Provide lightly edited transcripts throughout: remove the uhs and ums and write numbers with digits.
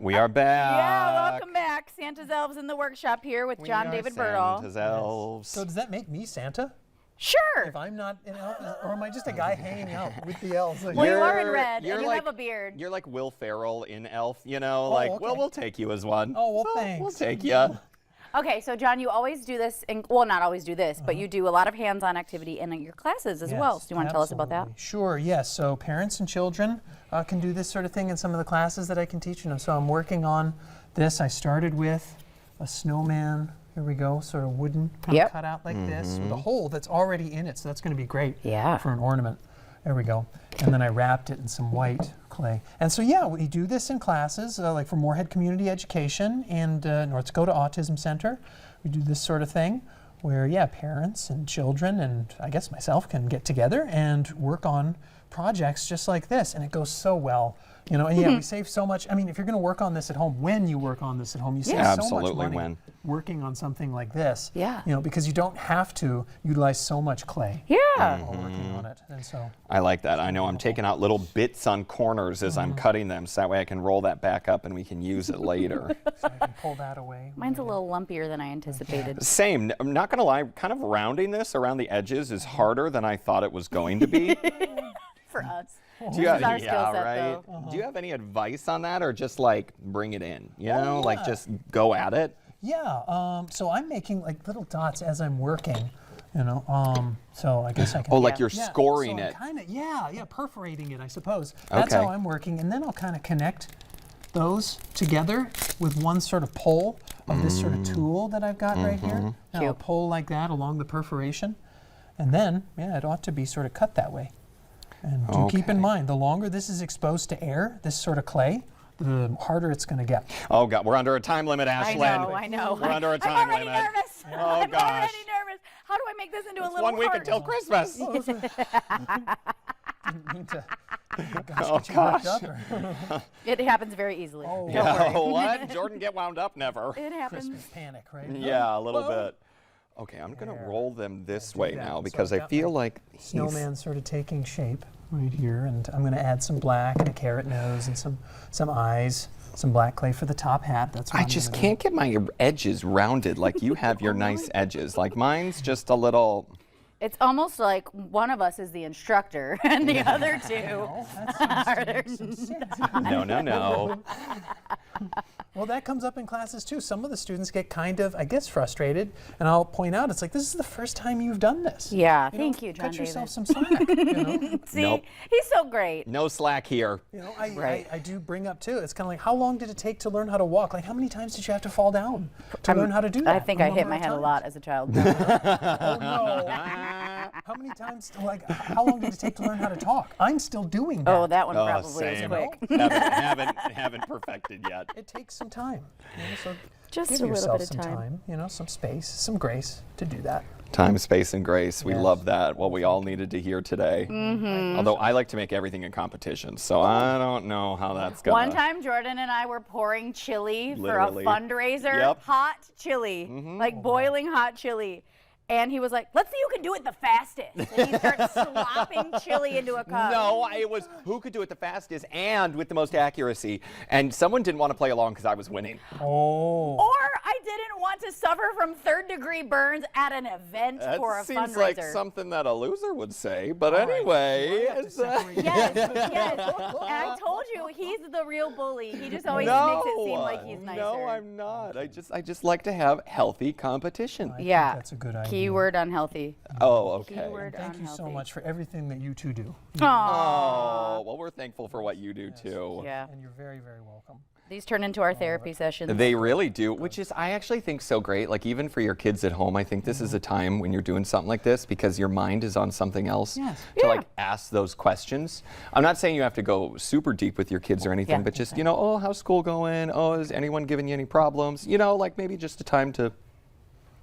We are back. Yeah, welcome back. Santa's Elves in the Workshop here with John David Birdall. Santa's Elves. So does that make me Santa? Sure. If I'm not an elf, or am I just a guy hanging out with the elves? Well, you are in red, and you have a beard. You're like Will Ferrell in Elf, you know? Oh, like, okay. well, we'll take you as one. Oh, well, thanks. We'll take you. Okay, so John, you always do this, well, not always do this, but you do a lot of hands-on activity in your classes as well. So do you want to tell us about that? Sure, yes. So parents and children can do this sort of thing in some of the classes that I can teach them. So I'm working on this. I started with a snowman. Here we go, sort of wooden kind of cut out like this with a hole that's already in it. So that's going to be great for an ornament. There we go. And then I wrapped it in some white clay. And so, yeah, we do this in classes, like for Moorhead Community Education and North Dakota Autism Center. We do this sort of thing where, yeah, parents and children and I guess myself can get together and work on projects just like this. And it goes so well. You know, and yeah, we save so much. I mean, if you're going to work on this at home, when you work on this at home, you save so much money working on something like this. Yeah. You know, because you don't have to utilize so much clay. Yeah. While working on it. And so I like that. I know I'm taking out little bits on corners as I'm cutting them, so that way I can roll that back up and we can use it later. so I can pull that away. Mine's a little lumpier than I anticipated. Same. I'm not going to lie, kind of rounding this around the edges is harder than I thought it was going to be. For us. Do you have, our skill set, though. Do you have any advice on that, or just like bring it in? You know, like just go at it. Yeah. So I'm making like little dots as I'm working. You know. So I guess I can. Oh, like you're scoring so it. Kind of. Yeah. Perforating it, I suppose. That's how I'm working, and then I'll kind of connect those together with one sort of pole of this sort of tool that I've got right here. And I'll pull like that along the perforation, and then it ought to be sort of cut that way. And do keep in mind, the longer this is exposed to air, this sort of clay, the harder it's going to get. Oh, God, we're under a time limit, Ashlyn. I know. We're under a time limit. I'm already nervous. Oh, I'm gosh. already nervous. How do I make this into a little 1 week heart? until Christmas. Didn't mean to Oh, get you worked gosh. up. Or It happens very easily. Oh, Don't Yeah, worry. what? Jordan get wound up? Never. It happens. Christmas panic, right? Yeah, a little Whoa. bit. Okay, I'm going to roll them this way that. now So because I've I got feel my like Snowman sort of taking shape right here, and I'm going to add some black and a carrot nose and some eyes, some black clay for the top hat. That's what I I'm just gonna can't get my edges rounded like you have your nice edges. Like mine's just a little. It's almost like one of us is the instructor and the other two do. That seems to make some sense. No. Well, that comes up in classes too. Some of the students get kind of, I guess, frustrated, and I'll point out, it's like, this is the first time you've done this. Yeah, thank you, John Cut yourself David. some slack. You know? See, Nope. he's so great. No slack here. You know, I do bring up too. It's kind of like, how long did it take to learn how to walk? Like, how many times did you have to fall down to learn how to do that? I think I hit my head a lot as a child. Oh no! How many times? Like, how long did it take to learn how to talk? I'm still doing that. Oh, that one probably was same. quick. haven't perfected yet. It takes some time. You know, so Just give a little yourself bit of some time. You know, some space, some grace to do that. Time, space, and grace. We Yes. love that. What we all needed to hear today. Although I like to make everything a competition, so I don't know how that's going. One time, Jordan and I were pouring chili Literally. for a fundraiser. Yep. Hot chili, like boiling hot chili. And he was like, let's see who can do it the fastest. And he starts slopping chili into a cup. No, it was who could do it the fastest and with the most accuracy. And someone didn't want to play along because I was winning. Oh. Or I didn't want to suffer from third-degree burns at an event That for a seems fundraiser. like something that a loser would say. But anyway, it's, Yes. I told you, he's the real bully. He just always makes it seem like he's nicer. No, I'm not. I just like to have healthy competition. I think Yeah. that's a good idea. Keyword unhealthy. Oh, okay. Keyword Thank you so unhealthy. much for everything that you two do. Aww. Oh, well, we're thankful for what you do too. Yeah. And you're very, very welcome. These turn into our therapy sessions. They really do, which is, I actually think, so great. Like, even for your kids at home, I think this is a time when you're doing something like this because your mind is on something else Yes. to, like, ask those questions. I'm not saying you have to go super deep with your kids or anything, Yeah. but just, you know, oh, how's school going? Oh, is anyone giving you any problems? You know, like, maybe just a time to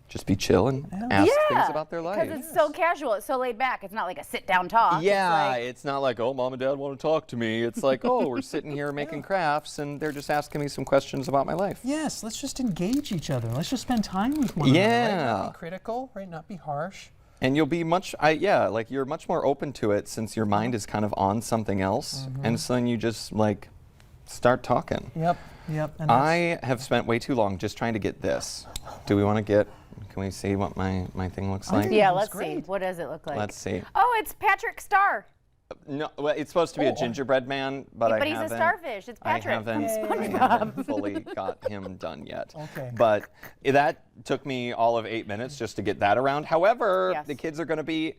just be chill and ask things about their life. Because it's so casual, it's so laid back. It's not like a sit-down talk. Yeah, It's it's not like, oh, mom and dad want to talk to me. It's like, oh, we're sitting here making crafts and they're just asking me some questions about my life. Yes, let's just engage each other. Let's just spend time with one another. Right? Yeah. Not be critical, right? Not be harsh. And you'll be much, like you're much more open to it since your mind is kind of on something else. And so then you just like start talking. Yep. And I have spent way too long just trying to get this. Do we want to get? Can we see what my thing looks like? Yeah, That's let's see. great. What does it look like? Let's see. Oh, it's Patrick Star. No, well, it's supposed to be a gingerbread man, but I he's haven't. a starfish. It's Patrick I from haven't SpongeBob. fully got him done yet. Okay. But that took me all of 8 minutes just to get that around. However, Yes. the kids are going to be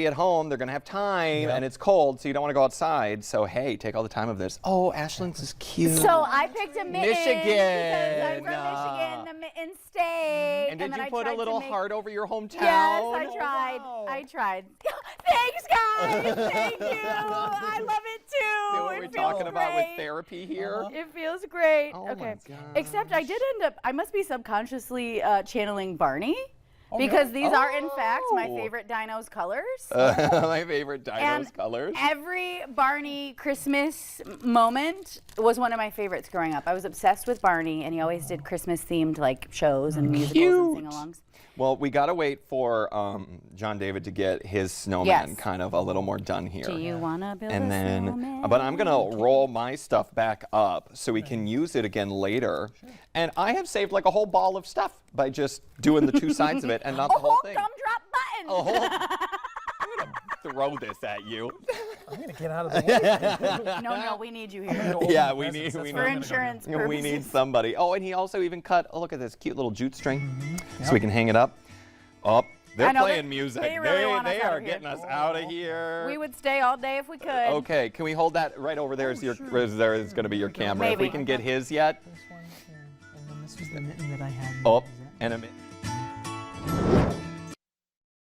at home. They're going to have time, Yep. and it's cold, so you don't want to go outside. So hey, take all the time of this. Oh, Ashland's is cute. So I picked a mitten Michigan. because I'm from Michigan, the Mitten State. and did then you I put a tried to little make- heart over your hometown? Yes, I tried. wow. I tried. Thanks, guys. Thank you. I love it too. See what It we're feels talking about with great. therapy here? It feels great. Oh my okay. gosh. Except I did end up, I must be subconsciously channeling Barney. Oh, Because really? these are, in fact, my Oh. favorite dino's colors. My favorite dinos And colors. Every Barney Christmas moment was one of my favorites growing up. I was obsessed with Barney, and he always did Christmas-themed like shows and musicals and Cute. sing-alongs. Well, we gotta wait for John David to get his snowman Yes. kind of a little more done here. Do you want to build And a then, snowman? but I'm gonna roll my stuff back up so we can use it again later. And I have saved like a whole ball of stuff by just doing the two sides of it and not A the whole whole thing. gumdrop button. A whole. I'm gonna throw this at you. I'm going to get out of the way. No, we need you here. Yeah, we need- For I'm gonna go insurance We purposes. need somebody. Oh, and he also even cut. Oh, look at this cute little jute string, so we can hang it up. Oh, they're I know, playing they- music. they really want us they out are of here. getting us out of here. We would stay all day if we could. Okay, can we hold that right over there? Is your there is going to be your camera. If we Maybe. can get his yet. This one here. And then this was the mitten that I had. Oh, Is that- and a minute.